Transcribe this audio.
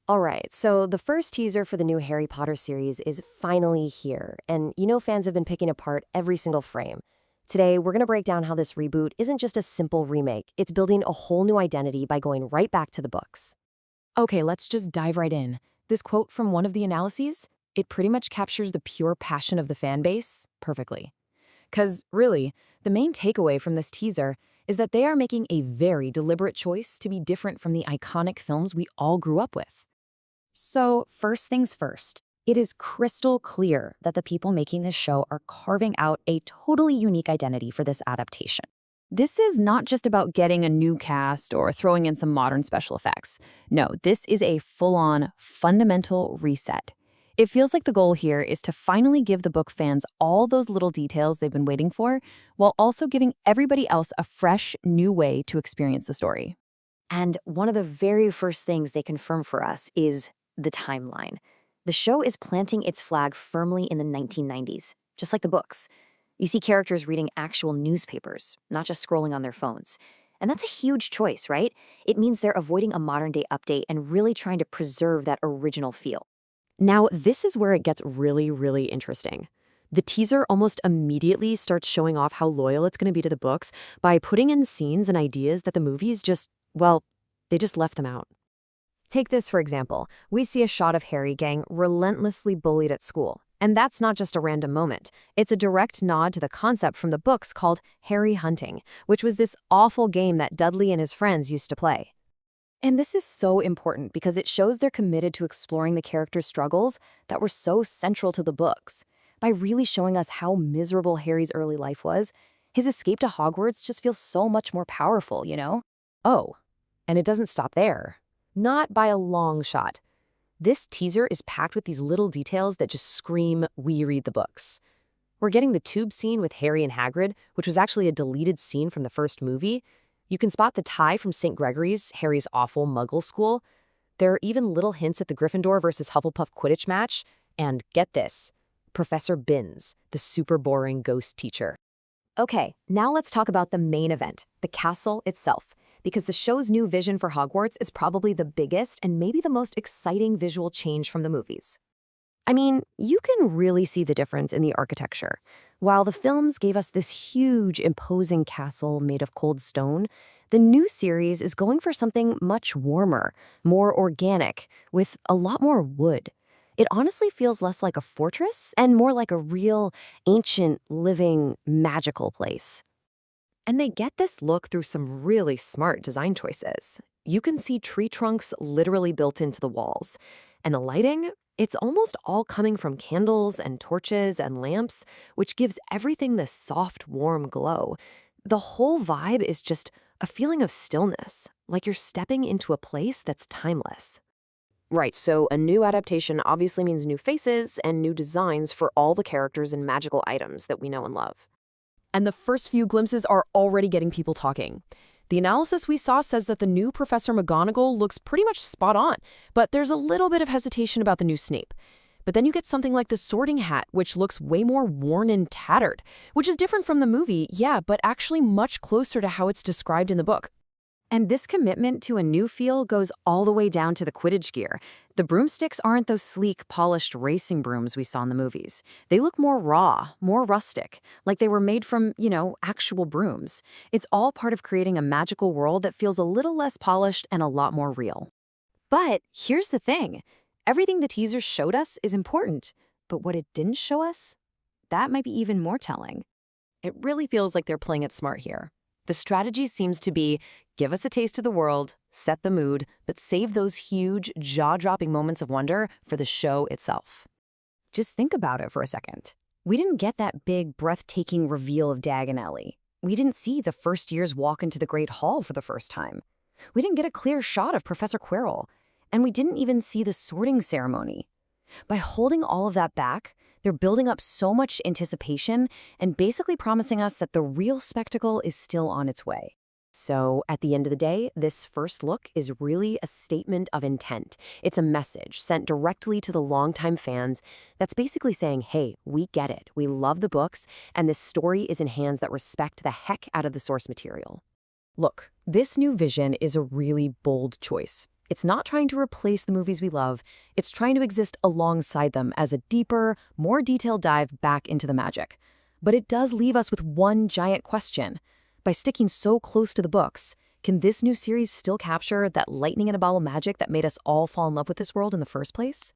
All right, so the first teaser for the new Harry Potter series is finally here, and fans have been picking apart every single frame. Today, we're going to break down how this reboot isn't just a simple remake, it's building a whole new identity by going right back to the books. Okay, let's just dive right in. This quote from one of the analyses, it pretty much captures the pure passion of the fan base perfectly. Because, really, the main takeaway from this teaser is that they are making a very deliberate choice to be different from the iconic films we all grew up with. So, first things first, it is crystal clear that the people making this show are carving out a totally unique identity for this adaptation. This is not just about getting a new cast or throwing in some modern special effects. No, this is a full-on, fundamental reset. It feels like the goal here is to finally give the book fans all those little details they've been waiting for, while also giving everybody else a fresh, new way to experience the story. And one of the very first things they confirm for us is the timeline. The show is planting its flag firmly in the 1990s, just like the books. You see characters reading actual newspapers, not just scrolling on their phones. And that's a huge choice, right? It means they're avoiding a modern-day update and really trying to preserve that original feel. Now, this is where it gets really, really interesting. The teaser almost immediately starts showing off how loyal it's going to be to the books by putting in scenes and ideas that the movies they just left them out. Take this, for example. We see a shot of Harry getting relentlessly bullied at school. And that's not just a random moment. It's a direct nod to the concept from the books called Harry Hunting, which was this awful game that Dudley and his friends used to play. And this is so important because it shows they're committed to exploring the characters' struggles that were so central to the books. By really showing us how miserable Harry's early life was, his escape to Hogwarts just feels so much more powerful, Oh, and it doesn't stop there. Not by a long shot. This teaser is packed with these little details that just scream, we read the books. We're getting the tube scene with Harry and Hagrid, which was actually a deleted scene from the first movie. You can spot the tie from St. Gregory's, Harry's awful Muggle school. There are even little hints at the Gryffindor versus Hufflepuff Quidditch match. And get this, Professor Binns, the super boring ghost teacher. Okay, now let's talk about the main event, the castle itself. Because the show's new vision for Hogwarts is probably the biggest and maybe the most exciting visual change from the movies. I mean, you can really see the difference in the architecture. While the films gave us this huge, imposing castle made of cold stone, the new series is going for something much warmer, more organic, with a lot more wood. It honestly feels less like a fortress and more like a real, ancient, living, magical place. And they get this look through some really smart design choices. You can see tree trunks literally built into the walls. And the lighting, it's almost all coming from candles and torches and lamps, which gives everything this soft, warm glow. The whole vibe is just a feeling of stillness, like you're stepping into a place that's timeless. Right, so a new adaptation obviously means new faces and new designs for all the characters and magical items that we know and love. And the first few glimpses are already getting people talking. The analysis we saw says that the new Professor McGonagall looks pretty much spot on, but there's a little bit of hesitation about the new Snape. But then you get something like the Sorting Hat, which looks way more worn and tattered, which is different from the movie, yeah, but actually much closer to how it's described in the book. And this commitment to a new feel goes all the way down to the Quidditch gear. The broomsticks aren't those sleek, polished racing brooms we saw in the movies. They look more raw, more rustic, like they were made from, actual brooms. It's all part of creating a magical world that feels a little less polished and a lot more real. But here's the thing. Everything the teasers showed us is important, but what it didn't show us, that might be even more telling. It really feels like they're playing it smart here. The strategy seems to be give us a taste of the world, set the mood, but save those huge, jaw-dropping moments of wonder for the show itself. Just think about it for a second. We didn't get that big, breathtaking reveal of Diagon Alley. We didn't see the first years walk into the Great Hall for the first time. We didn't get a clear shot of Professor Quirrell. And we didn't even see the sorting ceremony. By holding all of that back, they're building up so much anticipation and basically promising us that the real spectacle is still on its way. So, at the end of the day, this first look is really a statement of intent. It's a message sent directly to the longtime fans that's basically saying, hey, we get it, we love the books, and this story is in hands that respect the heck out of the source material. Look, this new vision is a really bold choice. It's not trying to replace the movies we love, it's trying to exist alongside them as a deeper, more detailed dive back into the magic. But it does leave us with one giant question. By sticking so close to the books, can this new series still capture that lightning in a bottle magic that made us all fall in love with this world in the first place?